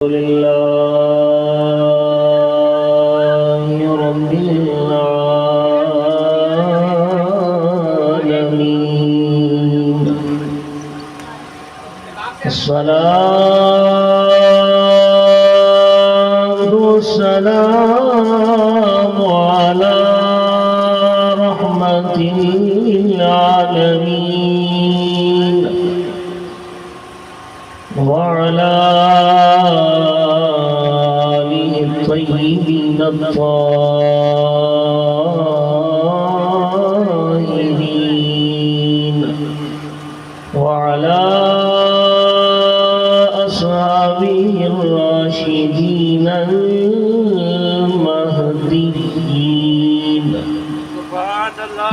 لله رب العالمين الصلاة والسلام على رحمة العالمين وعلى آله الطيبين الطاهرين وعلى أصحابه الراشدين المهديين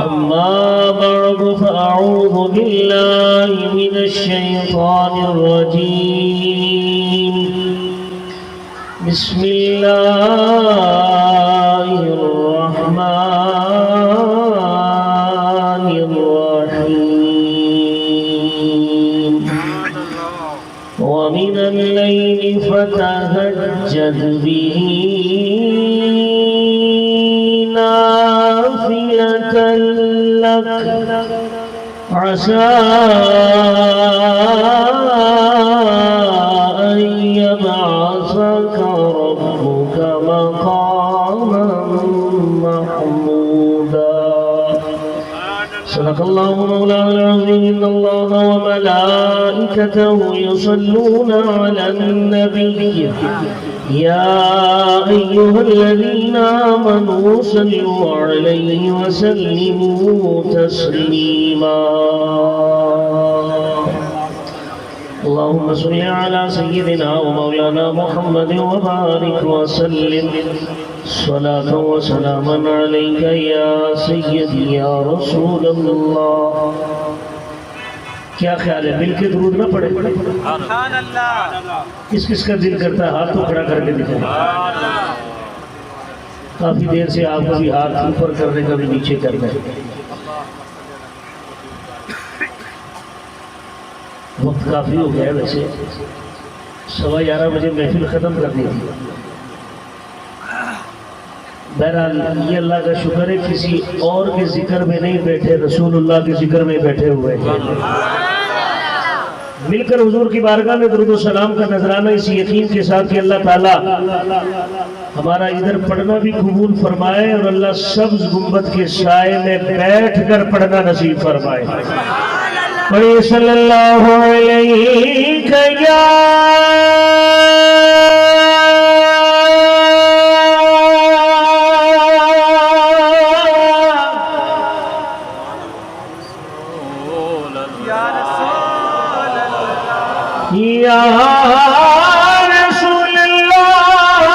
أما بعد فأعوذ بالله من الشيطان الرجيم بسم الله الرحمن الرحيم ومن الليل فتهجد به نافلة لك عسى أن يبعثك ربك مقاما محمودا صدق الله مولانا العظيم إن الله وملائكته يصلون على النبي يا أيها الذين آمنوا صلوا عليه وسلموا تسليما اللهم صل على سيدنا ومولانا محمد وبارك وسلم صلاة وسلاما عليك يا سيدي يا رسول الله کیا خیال ہے مل کے درود نہ پڑھے سبحان اللہ کس کس کا دل کرتا ہے ہاتھ تو کھڑا کر کے دکھائیں کافی دیر سے آپ کو بھی ہاتھ اوپر کرنے کا بھی نیچے کرنا ہے وقت کافی ہو گیا ویسے 11:15 بجے محفل ختم کر دی تھی بہرحال یہ اللہ کا شکر ہے کسی اور کے ذکر میں نہیں بیٹھے رسول اللہ کے ذکر میں بیٹھے ہوئے ہیں مل کر حضور کی بارگاہ میں درود و سلام کا نذرانہ اس یقین کے ساتھ کہ اللہ تعالیٰ ہمارا ادھر پڑھنا بھی قبول فرمائے اور اللہ سبز گنبد کے سائے میں بیٹھ کر پڑھنا نصیب فرمائے پڑھیے صلی اللہ علیہ یا رسول اللہ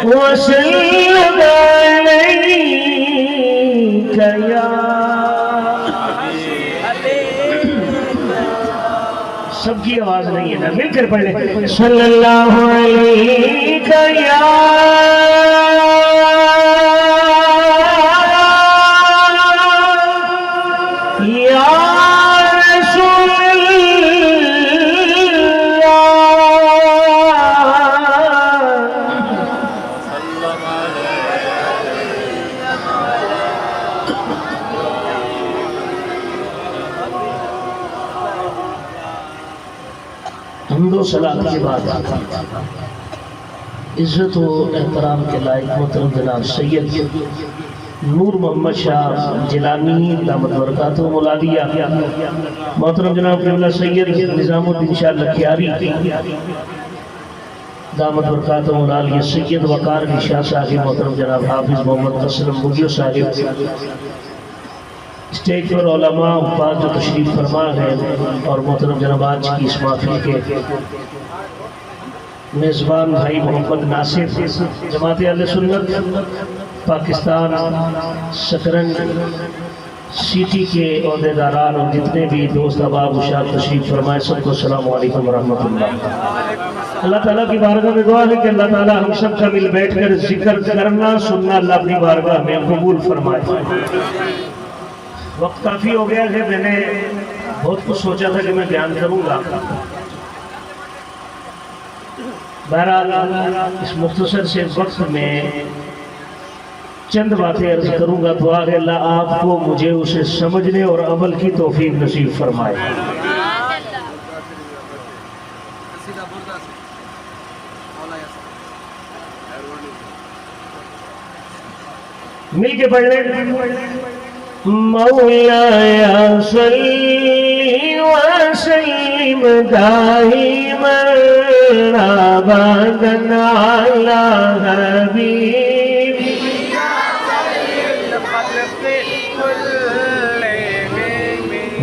وسلم علیک یا سب کی آواز نہیں ہے نا مل کر پڑھ لیں صلی اللہ علیہ یا حمد و صلاۃ کے بعد عزت و احترام کے لائق محترم جناب سید نور محمد شاہ جیلانی دامت برکاتہ مولالیہ محترم جناب قبلہ سید نظام الدین شاہ لکھیاری دامت برکاتہ مولالیہ سید وقار کی شاہ صاحب محترم جناب حافظ محمد اسلم بگیو صاحب اسٹیج پر علماء حفاظ جو تشریف فرما ہے اور محترم جناب آج کی اس محفل کے میزبان بھائی محمد ناصر جماعت اہل سنت پاکستان سکرنج سٹی کے عہدیداران اور جتنے بھی دوست احباب اشاعت تشریف فرمائے سب کو السلام علیکم ورحمۃ اللہ اللہ تعالیٰ کی بارگاہ میں دعا ہے کہ اللہ تعالیٰ ہم سب کا مل بیٹھ کر ذکر کرنا سننا اللہ اپنی بارگاہ میں قبول فرمائے وقت کافی ہو گیا کہ میں نے بہت کچھ سوچا تھا کہ میں بیان کروں گا، بہرحال اس مختصر سے وقت میں چند باتیں عرض کروں گا۔ دعا ہے اللہ آپ کو مجھے اسے سمجھنے اور عمل کی توفیق نصیب فرمائے۔ مل کے پڑھ لیں۔ مولایا صلی وسلم دائما ابدا علی حبیبک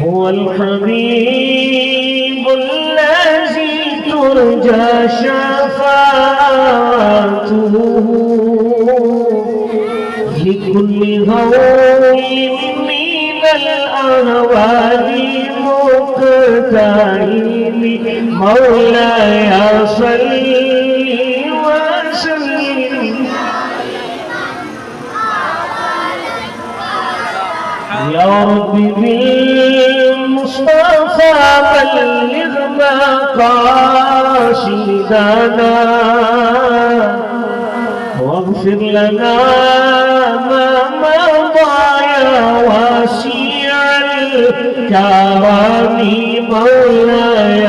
هو الحبیب الذی ترجى شفاعته لكل هول من الأهوال مقتحم مولاي صل وسلم يا رب بالمصطفى بلغ مقاصدنا واغفر لنا ما مضى يا واسع الكرم مولاي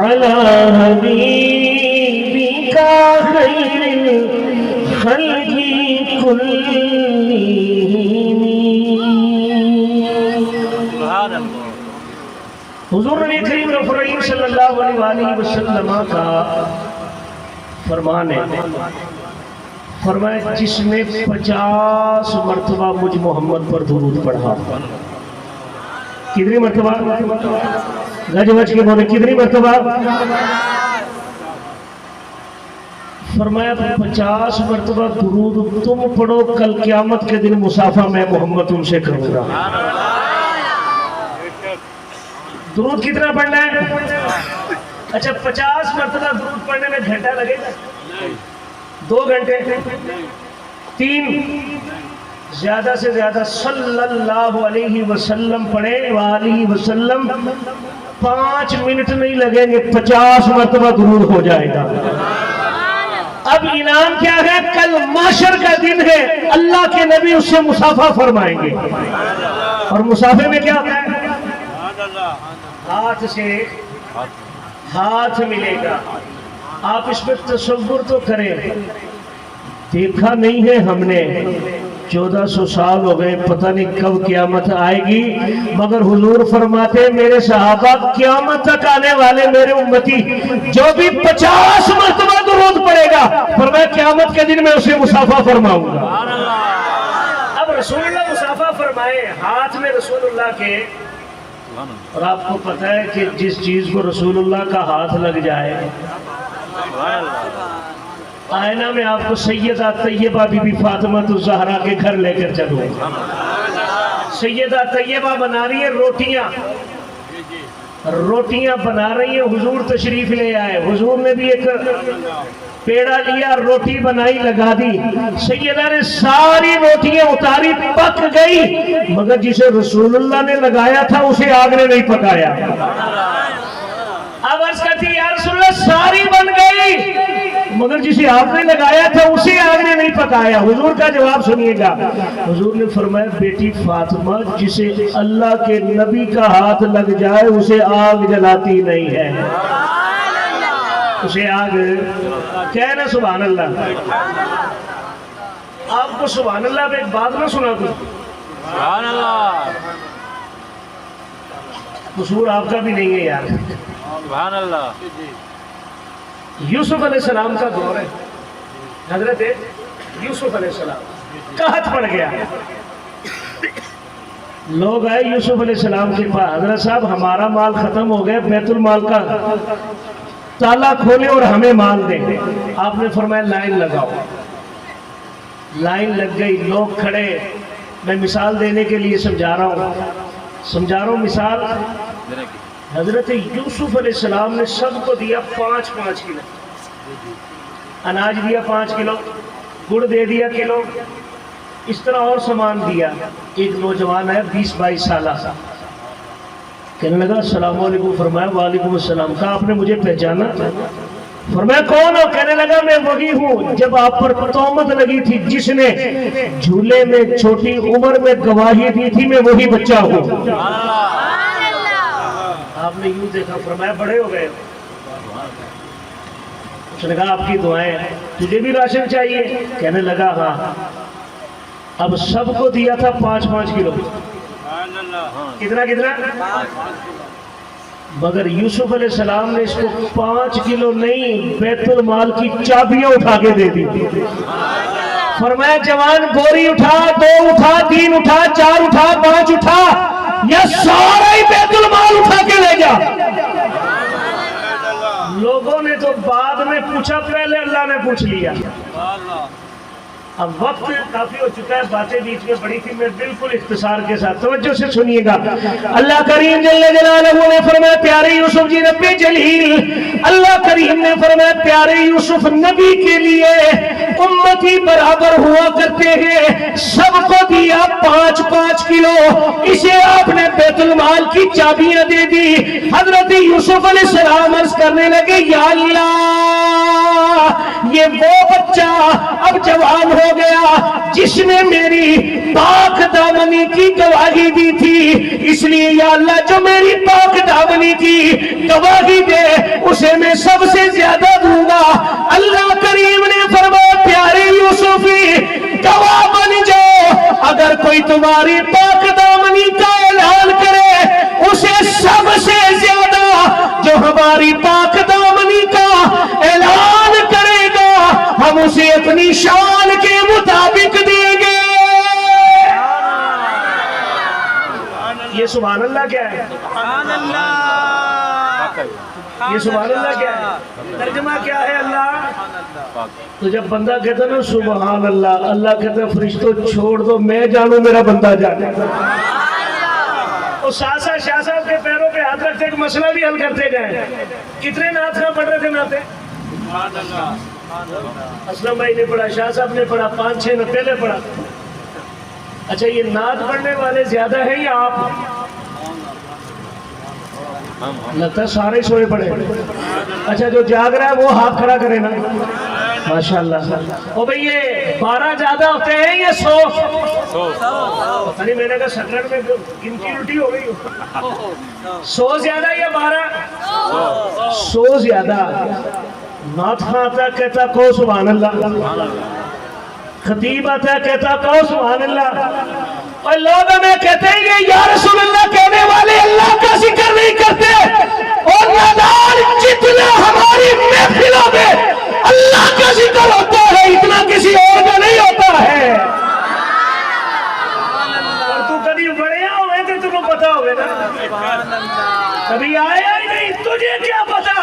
على حبيبك خير الخلق كلهم۔ حضور نبی کریم رفیع صلی اللہ علیہ وسلم کا فرمان ہے، فرمایا جس نے 50 مرتبہ مجھ محمد پر درود پڑھا، کتنی مرتبہ؟ گج بج کے بولے کتنی مرتبہ؟ فرمایا 50 مرتبہ درود تم پڑھو، کل قیامت کے دن مصافحہ میں محمد تم سے کروں گا۔ درود کتنا پڑھنا ہے؟ اچھا 50 مرتبہ درود پڑھنے میں گھنٹہ لگے گا؟ 2 گھنٹے؟ 3؟ زیادہ سے زیادہ صلی اللہ علیہ وسلم پڑھے وآلہ وسلم، 5 منٹ نہیں لگیں گے، 50 مرتبہ درود ہو جائے گا۔ اب انعام کیا ہے؟ کل محشر کا دن ہے، اللہ کے نبی اس سے مصافحہ فرمائیں گے، اور مصافحے میں کیا ہوتا ہے؟ ہاتھ سے ہاتھ ملے گا۔ آپ اس پہ تصور تو کریں، دیکھا نہیں ہے ہم نے، 1400 سال ہو گئے، پتہ نہیں کب قیامت آئے گی، مگر حضور فرماتے ہیں میرے صحابہ قیامت تک آنے والے میرے امتی جو بھی 50 مرتبہ درود پڑے گا، فرمایا قیامت کے دن میں اسے مصافحہ فرماؤں گا۔ اب رسول اللہ مصافحہ فرمائے ہاتھ میں رسول اللہ کے، اور آپ کو پتہ ہے کہ جس چیز کو رسول اللہ کا ہاتھ لگ جائے، آئینہ میں آپ کو سیدہ طیبہ بی بی فاطمہ الزہرا کے گھر لے کر چلوں۔ سیدہ طیبہ بنا رہی ہے روٹیاں بنا رہی ہیں، حضور تشریف لے آئے، حضور نے بھی ایک پیڑا لیا، روٹی بنائی لگا دی، سیدہ نے ساری روٹیاں اتاری، پک گئی، مگر جسے رسول اللہ نے لگایا تھا اسے آگ نے نہیں پکایا۔ اب عرض کرتی یا رسول اللہ ساری بن گئی، مگر جسے آپ نے لگایا تھا اسے آگ نے نہیں پکایا۔ حضور کا جواب سنیے گا، حضور نے فرمایا بیٹی فاطمہ جسے اللہ کے نبی کا ہاتھ لگ جائے اسے آگ جلاتی نہیں ہے، اسے آگ کہنا سبحان اللہ۔ آپ کو سبحان اللہ پہ ایک بات نہ سنا دوں، سبحان اللہ، قصور آپ کا بھی نہیں ہے یار۔ سبحان اللہ۔ یوسف علیہ السلام کا دور ہے، حضرت یوسف علیہ السلام قحط پڑ گیا، لوگ آئے یوسف علیہ السلام کے پاس، حضرت صاحب ہمارا مال ختم ہو گیا، بیت المال کا تالا کھولے اور ہمیں مال دیں۔ آپ نے فرمایا لائن لگاؤ، لائن لگ گئی، لوگ کھڑے، میں مثال دینے کے لیے سمجھا رہا ہوں مثال۔ حضرت یوسف علیہ السلام نے سب کو دیا 5-5 کلو، اناج دیا 5 کلو، گڑ دے دیا کلو، اس طرح اور سامان دیا۔ ایک نوجوان ہے 20-22 سالہ، کہنے لگا السلام علیکم، فرمایا وعلیکم السلام، کہا آپ نے مجھے پہچانا؟ فرمایا کون ہو؟ کہنے لگا میں وہی ہوں جب آپ پر تہمت لگی تھی جس نے جھولے میں چھوٹی عمر میں گواہی دی تھی، میں وہی بچہ ہوں۔ آپ نے یوں دیکھا، فرمایا بڑے ہو گئے؟ اس نے کہا آپ کی دعائیں، تجھے بھی راشن چاہیے؟ کہنے لگا ہاں۔ اب سب کو دیا تھا 5-5 کلو، کتنا مگر یوسف علیہ السلام نے اس کو 5 کلو نہیں، بیت المال کی چابیاں اٹھا کے دے دی۔ فرمایا جوان بوری اٹھا، 2 اٹھا، 3 اٹھا، 4 اٹھا، 5 اٹھا، یا سارا ہی بیت المال اٹھا کے لے جا۔ لوگوں نے تو بعد میں پوچھا، پہلے اللہ نے پوچھ لیا۔ اب وقت کافی ہو چکا ہے، باتیں بیچ میں بڑی تھی، میں بالکل اختصار کے ساتھ توجہ سے سنیے گا۔ اللہ کریم جل جلالہ نے فرمایا پیارے یوسف جی رب جلیل، اللہ کریم نے فرمایا پیارے یوسف نبی کے لیے امتی برابر ہوا کرتے ہیں، سب کو دیا 5-5 کلو، اسے آپ نے بیت المال کی چابیاں دے دی۔ حضرت یوسف علیہ السلام عرض کرنے لگے یا اللہ، یہ وہ بچہ اب جوان ہو گیا جس نے میری پاک دامنی کی گواہی دی تھی، اس لیے یا اللہ جو میری پاک دامنی کی گواہی دے اسے میں سب سے زیادہ دوں گا۔ اللہ کریم نے فرمایا پیارے یوسفی گواہ بن جاؤ، اگر کوئی تمہاری پاک دامنی کا اعلان کرے اسے سب سے زیادہ جو ہماری پاک دامنی کا اعلان کرے گا ہم اسے اپنی شان کے مطابق دیں گے۔ یہ سبحان اللہ کیا ہے؟ یہ سبحان اللہ کیا ہے؟ ترجمہ کیا ہے اللہ؟ تو جب بندہ کہتا نا سبحان اللہ، اللہ کہتا ہے فرشتوں چھوڑ دو، میں جانوں میرا بندہ جانے۔ اور ساتھ ساتھ شاہ صاحب کے پیروں پہ ہاتھ رکھتے ایک مسئلہ بھی حل کرتے جائیں۔ کتنے نعت خواں پڑھ رہے تھے نعتیں؟ اسلم بھائی نے پڑھا، شاہ صاحب نے پڑھا، 5-6 نے پہلے پڑھا۔ اچھا یہ نعت پڑھنے والے زیادہ ہیں یا آپ؟ لگتا ہے سارے سوئے پڑے۔ اچھا جو جاگ رہا ہے وہ ہاتھ کھڑا کرے نا، ماشاءاللہ۔ او بھئی یہ 12 زیادہ ہوتے ہیں یا 100؟ پتہ نہیں، میں نے کہا سکرٹ میں گنتی الٹی ہو گئی ہو۔ 100 زیادہ یا 12؟ 100 زیادہ۔ نعت خواں آتا کہتا کہو سبحان اللہ، خطیب آتا کہتا کہو سبحان اللہ، اور لوگ ہمیں کہتے ہیں کہ یا رسول اللہ کہنے والے اللہ کا ذکر نہیں کرتے، اور نادان جتنا ہماری محفلوں میں اللہ کا ذکر ہوتا ہے اتنا کسی اور کا نہیں ہوتا ہے۔ اور تو کبھی بڑے ہوئے تھے تمہیں پتا ہوئے نا، کبھی آیا ہی نہیں، تجھے کیا پتا؟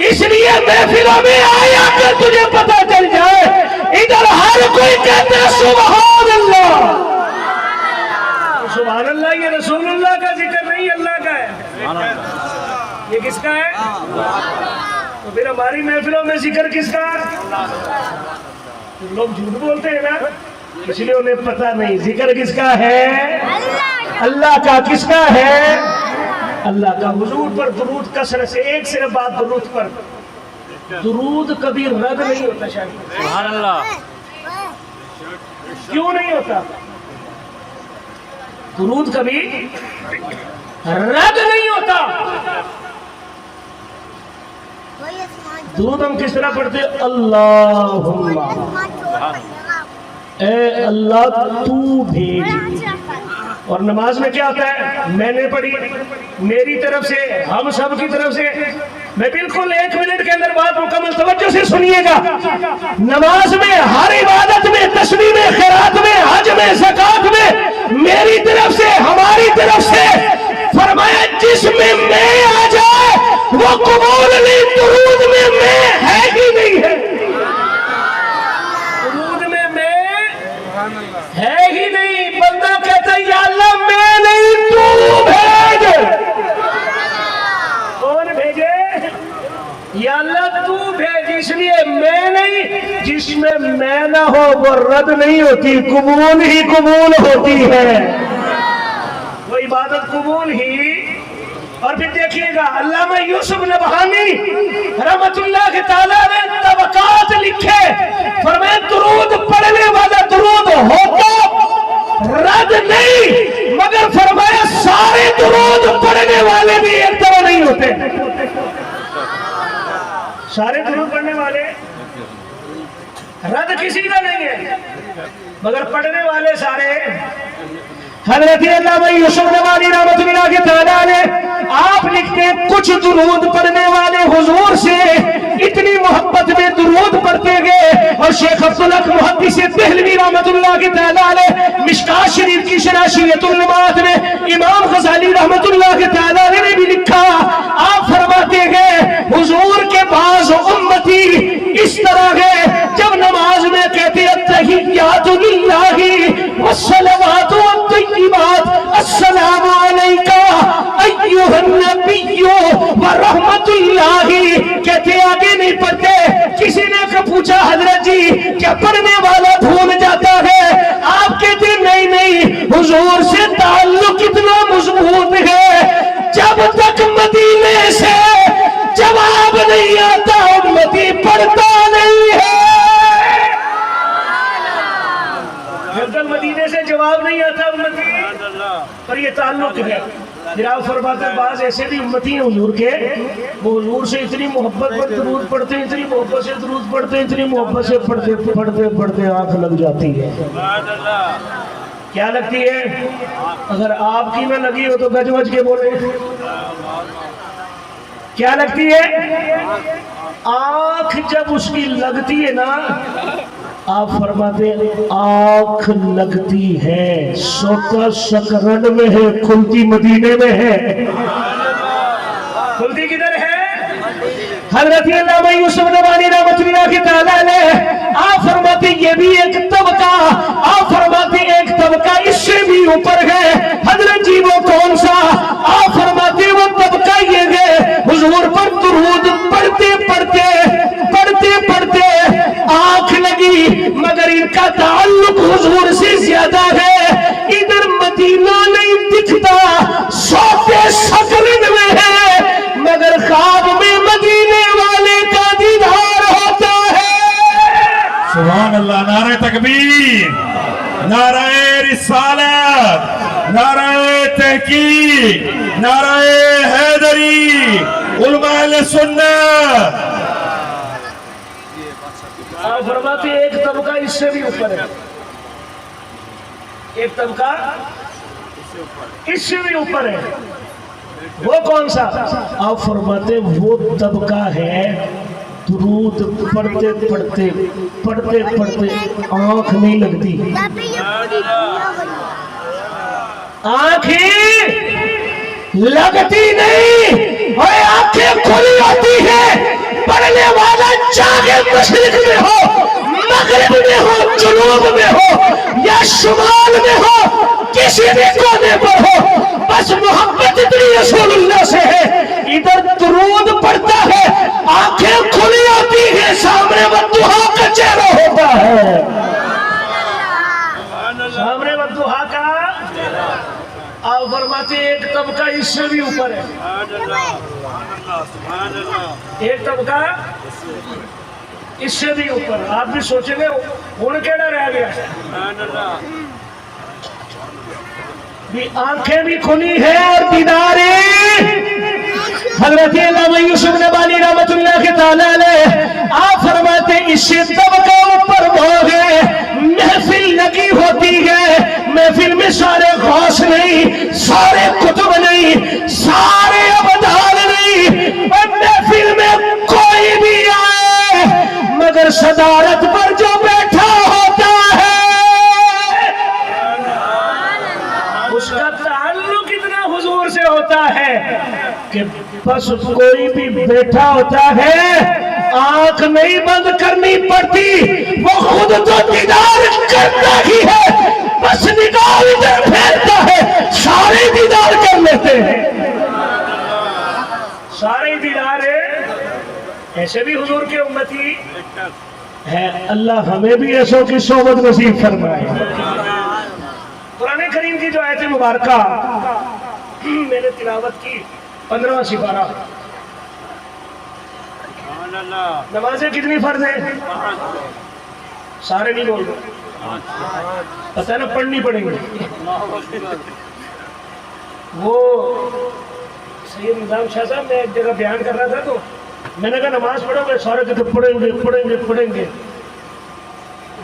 اس لیے محفلوں میں آیا کہ تجھے پتا چل جائے۔ ادھر ہر کوئی کہتا ہے سبحان اللہ، سبحان اللہ یہ رسول اللہ کا ذکر نہیں اللہ کا ہے، یہ کس کا ہے؟ تو پھر ہماری محفلوں میں ذکر کس کا؟ لوگ جھوٹ بولتے ہیں نا، اس لیے انہیں پتا نہیں ذکر کس کا ہے؟ اللہ کا۔ کس کا ہے؟ اللہ کا۔ حضور پر درود کثرت سے، ایک صرف بات درود پر، درود کبھی رد نہیں ہوتا شاید۔ سبحان اللہ۔ کیوں نہیں ہوتا؟ درود کبھی رد نہیں ہوتا۔ درود ہم کس طرح پڑھتے؟ اللہم، اے اللہ تو بھیج۔ اور نماز میں کیا ہوتا ہے؟ میں نے پڑھی، میری طرف سے، ہم سب کی طرف سے۔ میں بالکل 1 منٹ کے اندر بات مکمل توجہ سے سنیے گا۔ نماز میں، ہر عبادت میں، تسبیح میں، خیرات میں، حج میں، زکات میں، میری طرف سے، ہماری طرف سے فرمایا جس میں آ جائے وہ قبول نہیں، درود میں ہے ہی نہیں ہے، درود میں ہے ہی نہیں۔ بندہ کہتا ہے یا اللہ میں نہیں، تو بھیج۔ کون بھیجے؟ یا اللہ تو بھیج، اس لیے میں نہیں، میں میں نہ ہو وہ رد نہیں ہوتی، قبول ہی قبول ہوتی ہے، وہ عبادت قبول ہی۔ اور پھر دیکھیے گا علامہ یوسف نبہانی رحمت اللہ کے تعالیٰ نے طبقات لکھے، فرمایا درود پڑھنے والا درود ہوتا رد نہیں، مگر فرمایا سارے درود پڑھنے والے بھی ایک طرح نہیں ہوتے، سارے درود پڑھنے والے رد کسی کا نہیں ہے مگر پڑھنے والے سارے۔ حضرت علامہ یوسف نبہانی رحمت اللہ کے تعالیٰ نے آپ لکھتے ہیں کچھ درود پڑھنے والے حضور سے اتنی محبت میں درود پڑھتے گئے، اور شیخ عبدالحق محدث دہلوی رحمت اللہ کے تعالیٰ نے مشکات شریف کی شرح شریعت النبات میں امام غزالی رحمت اللہ کے تعالیٰ نے بھی لکھا، آپ فرماتے گئے حضور کے بعض امتی اس طرح گئے جب نماز میں کہتے التحیات للہ والصلوات والطیبات السلام علیکہ ایھا النبی ورحمت اللہ، کہتے آگے نہیں پڑھتے۔ کسی نے پوچھا حضرت جی کیا پڑھنے والا بھول جاتا ہے؟ آپ کہتے نہیں نہیں، حضور سے تعلق اتنا مضبوط ہے جب تک مدینے سے جواب نہیں آتا امتی پڑھتا نہیں ہے، جب تک مدینے سے جواب نہیں آتا امتی پر یہ تعلق ہے۔ جناب فرماتے ہیں بعض ایسے بھی امتی ہیں حضور کے، وہ حضور سے اتنی محبت پر درود پڑھتے ہیں، اتنی محبت سے درود پڑھتے ہیں، اتنی محبت سے پڑھتے پڑھتے پڑھتے آنکھ لگ جاتی ہے۔ کیا لگتی ہے؟ اگر آپ کی میں لگی ہو تو گج وج کے بولے کیا لگتی ہے؟ آنکھ جب اس کی لگتی ہے نا، آپ فرماتے ہیں آنکھ لگتی ہے، سوتا سکرن میں ہے، کھلتی مدینے میں ہے۔ کھلتی کدھر ہے؟ حضرت علامہ یوسف نبہانی رحمت اللہ کی تعالیٰ نے آپ فرماتے یہ بھی ایک طبقہ، آپ فرماتے ایک طبقہ اس سے بھی اوپر ہے۔ حضرت جی وہ کون سا؟ آپ فرماتے وہ طبقہ یہ ہے حضور پر درود پڑھتے پڑھتے پڑھتے پڑھتے آنکھ لگی مگر ان کا تعلق حضور سے زیادہ ہے، ادھر مدینہ نہیں دکھتا، سوتے سکرن میں ہے مگر خواب میں مدینے والے کا دیدار ہوتا ہے۔ سبحان اللہ، نعرہ تکبیر، نعرہ رسالت، نعرہ تحقیق، نعرہ حیدری، علماء اہل سنت۔ آپ فرماتے ایک طبقہ اس سے بھی اوپر ہے، ایک طبقہ اس سے بھی اوپر ہے، وہ کون سا؟ آپ فرماتے وہ طبقہ ہے درود پڑھتے پڑھتے پڑھتے پڑھتے آنکھ نہیں لگتی، آنکھیں لگتی نہیں، اور آنکھیں کھلی ہوتی ہے، پڑھنے والا چاہے مشرق میں ہو، مغرب میں ہو، جنوب میں ہو یا شمال میں ہو، کسی بھی کونے پر ہو، بس محبت اتنی رسول اللہ سے ہے، ادھر درود پڑھتا ہے، آنکھیں کھلی ہوتی ہیں، سامنے والدہا کا چہرہ ہوتا ہے، سامنے والدہا کا۔ آپ فرماتے ایک طبقہ اس سے بھی اوپر ہے، ایک طبقہ اس سے بھی اوپر۔ آپ بھی سوچیں گے ہون کیڑا رہ گیا، بھی آنکھیں بھی کھلی ہے اور دیدارے۔ حضرت علامہ یوسف نبہانی رحمت اللہ کے تعالیٰ نے آپ فرماتے اس سے طبقہ اوپر ہو گئے، محفل لگی ہوتی ہے، محفل میں سارے غوث نہیں، سارے کتب نہیں، سارے ابدال نہیں، اور محفل میں کوئی بھی آئے مگر صدارت پر جو بیٹھا ہوتا ہے اس کا تعلق اتنا حضور سے ہوتا ہے کہ بس کوئی بھی بیٹھا ہوتا ہے آنکھ نہیں بند کرنی پڑتی، وہ خود تو دیدار کرتا ہی ہے، بس نگاہ ادھر پھیرتا ہے، سارے دیدار کر لیتے ہیں، سارے دیدار ہے۔ ایسے بھی حضور کے امتی ہے اللہ ہمیں بھی ایسوں کی صحبت نصیب فرمائے۔ قرآن کریم کی جو آیت مبارکہ میں نے تلاوت کی 15واں سپارہ۔ نمازیں کتنی فرض ہیں؟ سارے نہیں بول رہے، پتہ ہے نا پڑھنی پڑیں گے۔ وہ سید نظام شاہ صاحب میں ایک جگہ بیان کر رہا تھا تو میں نے کہا نماز پڑھو گے؟ سارے کہتے پڑھیں گے پڑھیں گے پڑھیں گے۔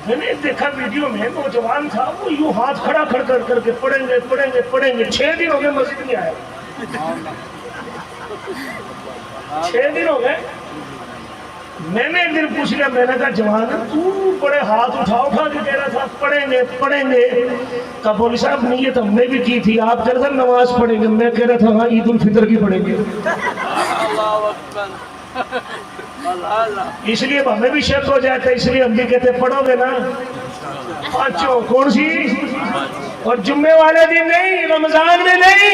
میں نے دیکھا ویڈیو میں نوجوان تھا وہ یوں ہاتھ کھڑا کر کے پڑھیں گے پڑھیں گے پڑھیں گے۔ 6 دن ہو گئے مسجد نہیں آیا، 6 دن ہو گئے۔ میں نے ایک دن پوچھ لیا، میں نے کہا جوان تو بڑے ہاتھ اٹھا کے کہہ رہا تھا پڑھیں گے پڑھیں گے۔ کہا مولوی صاحب نیت ہم نے بھی کی تھی، آپ کہہ رہے تھے نماز پڑھیں گے، میں کہہ رہا تھا ہاں عید الفطر کی پڑھیں گے۔ اس لیے ہمیں بھی شک ہو جاتا ہے، اس لیے ہم بھی کہتے پڑھو گے نا پانچوں۔ کون سی؟ اور جمعے والے دن نہیں، رمضان میں نہیں۔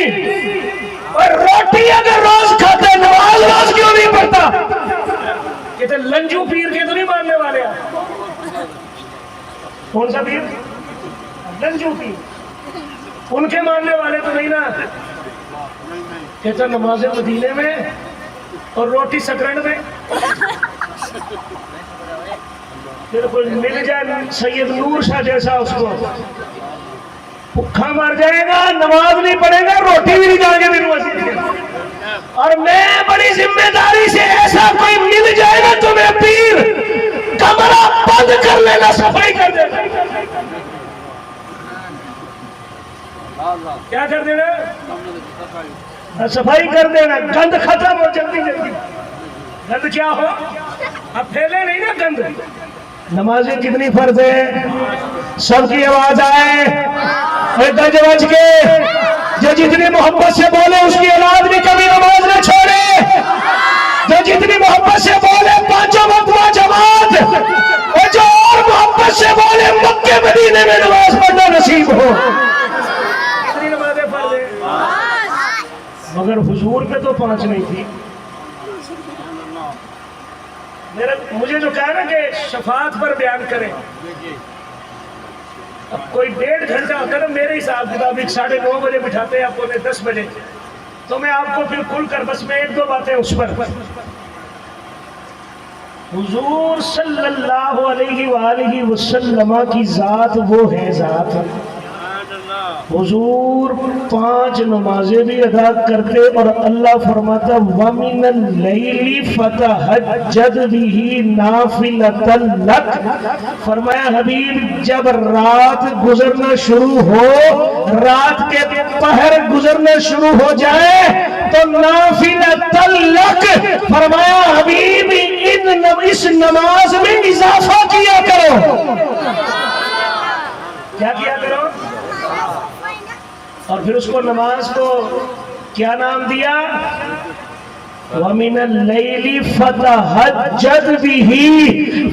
اور روٹی اگر روز کھاتے نماز روز کیوں نہیں پڑھتا؟ کہتے لنجو پیر کے تو نہیں ماننے والے آپ؟ کون سا پیر؟ لنجو پیر، ان کے ماننے والے تو نہیں نا۔ کہتا نماز مدینے میں اور روٹی سکرنڈ میں۔ پھر کوئی مل جائے سید نور شاہ جیسا اس کو بھوکا مر جائے گا، نماز نہیں پڑھے گا، روٹی بھی نہیں جائے گا یونیورسٹی کے۔ اور میں بڑی ذمہ داری سے ایسا کوئی مل جائے گا تمہیں پیر، کمرہ بند کر لینا، صفائی کر دینا۔ کیا کر دینا؟ صفائی کر دینا، گند ختم ہو جلدی جلدی۔ گند کیا ہو؟ اب پھیلے نہیں نا گند۔ نمازیں کتنی فرض ہے؟ سب کی آواز آئے گج وج کے، جو جتنی محبت سے بولے اس کی اولاد بھی کبھی نماز نہ چھوڑے، جو جتنی محبت سے بولے 5 وقت جماعت، اور جو اور محبت سے بولے مکے مدینے میں نماز پڑھنا نصیب ہو۔ کتنی نمازیں فرض ہیں؟ مگر حضور پہ تو 5 نہیں تھی۔ مجھے جو کہا نا کہ شفاعت پر بیان کریں، اب کوئی 1.5 گھنٹہ ہوتا ہے نا میرے حساب مطابق 9:30 بجے بٹھاتے ہیں آپ کو 10 بجے، تو میں آپ کو پھر کھل کر بس میں 1-2 باتیں اس پر۔ حضور صلی اللہ علیہ وآلہ وسلم کی ذات وہ ہے ذات، حضور 5 نمازیں بھی ادا کرتے اور اللہ فرماتا وَمِنَ اللَّيْلِ فَتَهَجَّدْ بِهِ نَافِلَةً لَكَ۔ فرمایا حبیب جب رات گزرنا شروع ہو، رات کے پہر گزرنا شروع ہو جائے تو نافلۃ لک، فرمایا حبیب اس نماز میں اضافہ کیا کرو۔ کیا کیا کرو؟ اور پھر اس کو نماز کو کیا نام دیا؟ وَمِنَ اللَّيْلِ فَتَهَجَّدْ بِهِ،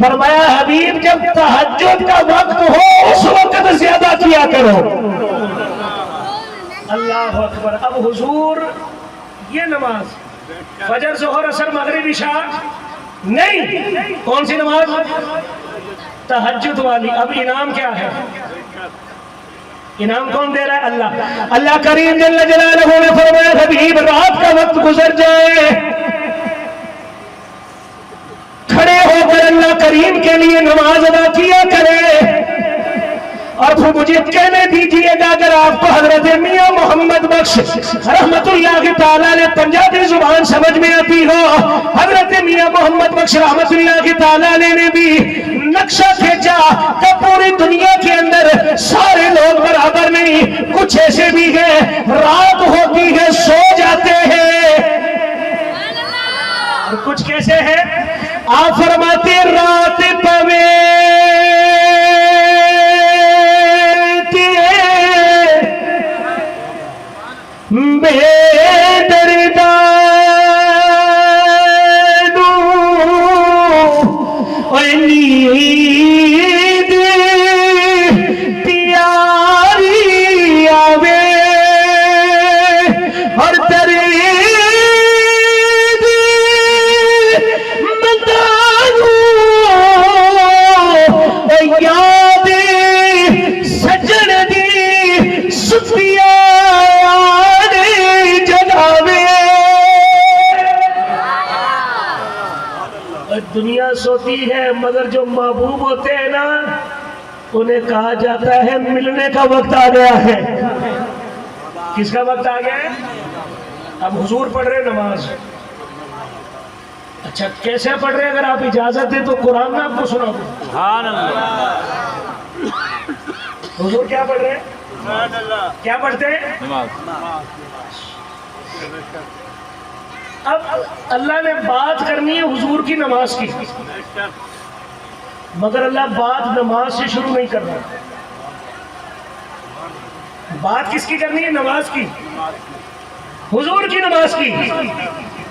فرمایا حبیب جب تہجد کا وقت ہو اس وقت زیادہ کیا کرو۔ اللہ اکبر۔ اب حضور یہ نماز فجر ظہر عصر مغرب عشاء نہیں، کون سی نماز؟ تہجد والی۔ اب انعام کیا ہے؟ انعام کون دے رہا ہے؟ اللہ۔ اللہ کریم جل جلالہ نے فرمایا حبیب رات کا وقت گزر جائے، کھڑے ہو کر اللہ کریم کے لیے نماز ادا کیا کرے۔ اور پھر مجھے کہنے دیجئے گا اگر آپ کو حضرت میاں محمد بخش رحمت اللہ تعالیٰ نے پنجابی زبان سمجھ میں آتی ہو، حضرت میاں محمد بخش رحمت اللہ تعالیٰ نے بھی نقشہ کھینچا کہ پوری دنیا کے اندر سارے لوگ برابر نہیں، کچھ ایسے بھی ہیں رات ہوتی ہے سو جاتے ہیں، اور کچھ کیسے ہیں آپ فرماتے رات پوے بے دردانو نیند پیاری آوے اور درد مدانو ہوتی ہے، مگر جو محبوب ہوتے ہیں نا انہیں کہا جاتا ہے ملنے کا وقت آ گیا ہے۔ کس کا وقت آ گیا ہے؟ اب حضور پڑھ رہے نماز، اچھا کیسے پڑھ رہے؟ اگر آپ اجازت دیں تو قرآن میں آپ کو سنا دوں۔ سبحان اللہ، حضور کیا پڑھ رہے ہیں؟ کیا پڑھتے ہیں؟ نماز۔ اب اللہ نے بات کرنی ہے حضور کی نماز کی، مگر اللہ بات نماز سے شروع نہیں کر رہا۔ بات کس کی کرنی ہے؟ نماز کی، حضور کی نماز کی،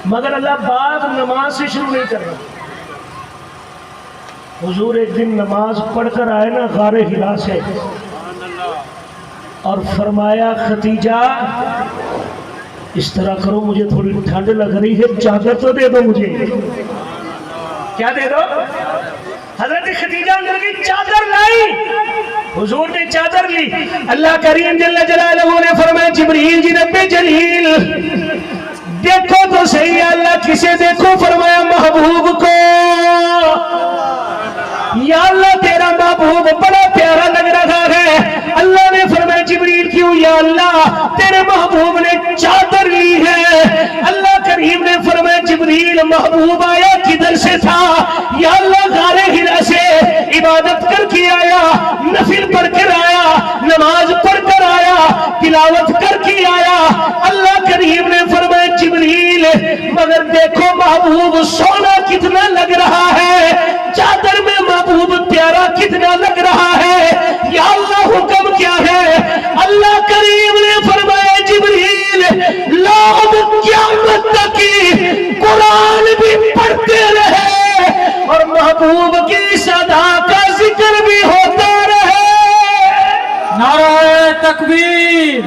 مگر اللہ بات نماز سے شروع نہیں کر رہا۔ حضور ایک دن نماز پڑھ کر آئے نا غار حرا سے، اور فرمایا ختیجہ اس طرح کرو، مجھے تھوڑی ٹھنڈ لگ رہی ہے، چادر تو دے دو مجھے۔ کیا دے دو؟ حضرت ختیجہ اندر کی چادر لائی، حضور نے چادر لی۔ اللہ کریم جل جلالہ نے فرمایا جبریل جی رب جلیل دیکھو تو صحیح، اللہ کسے دیکھو؟ فرمایا محبوب کو۔ یا اللہ تیرا محبوب بڑا پیارا لگ رہا ہے۔ اللہ نے فرمایا جبریل کیوں؟ یا اللہ تیرے محبوب نے چادر لی ہے۔ اللہ کریم نے فرمایا جبریل محبوب آیا کدھر سے تھا؟ یا اللہ غار حرا سے عبادت کر کے آیا، نفل پڑھ کر آیا، نماز پڑھ کر آیا، تلاوت کر کے آیا۔ اللہ کریم نے فرمایا جبریل مگر دیکھو محبوب سونا کتنا لگ رہا ہے، چادر میں محبوب پیارا کتنا لگ رہا ہے، یا اللہ حکم کیا ہے؟ اللہ کریم نے فرمایا جبریل لوگ قیامت تک قرآن بھی پڑھتے رہے اور محبوب کی صدا کا ذکر بھی ہوتا رہے۔ نعرہ تکبیر،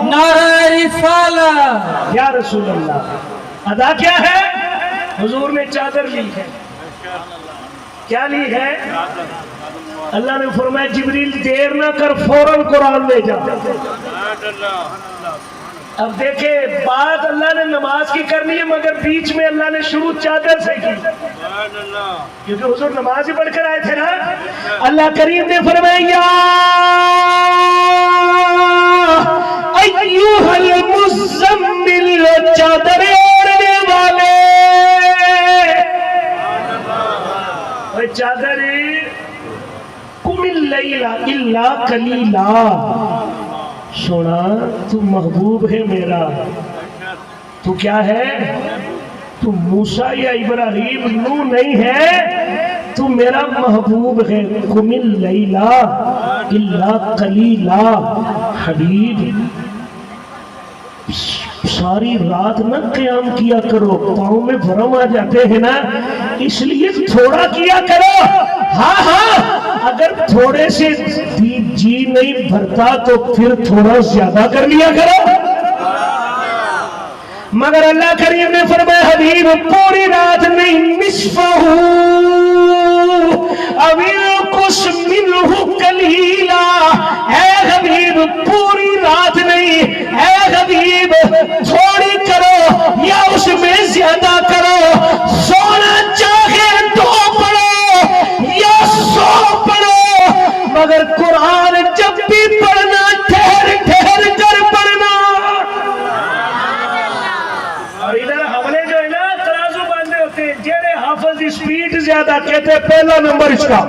نعرہ رسالت۔ یا رسول اللہ، ادا کیا ہے؟ حضور نے چادر لی ہے۔ کیا لی ہے؟ اللہ نے فرمایا جبریل دیر نہ کر، فوراً قرآن لے جا۔ اب دیکھیں بات اللہ نے نماز کی کرنی ہے، مگر بیچ میں اللہ نے شروع چادر سے کی، کیونکہ حضور نماز ہی پڑھ کر آئے تھے نا۔ اللہ کریم نے فرمایا یا ایھا المزمل، چادر اوڑھنے والے، چادر قم اللیل الا قلیلا۔ سونا تو محبوب ہے میرا، تو کیا ہے؟ تو موسیٰ یا ابراہیم نو نہیں ہے، تو میرا محبوب ہے۔ قم اللیل الا قلیلا، حبیب ساری رات نہ قیام کیا کرو، پاؤں میں ورم آ جاتے ہیں نا، اس لیے تھوڑا کیا کرو۔ ہاں ہاں اگر تھوڑے سے جی نہیں بھرتا تو پھر تھوڑا زیادہ کر لیا کرو۔ مگر اللہ کریم نے فرمایا حبیب پوری رات نہیں، نصفہ او انقص منہ قلیلا، اے حبیب پوری رات نہیں، اے حبیب تھوڑی کرو یا اس میں زیادہ کرو، سونا چاہے دو پڑھو یا 100 پڑھو، مگر قرآن جب بھی پڑھنا ٹھہر ٹھہر کر پڑھنا۔ اور ادھر حملے جو ہے نا ترازو باندھے ہوتے ہیں، جیڑے حافظ اسپیڈ زیادہ کہتے ہیں پہلا نمبر اس کا۔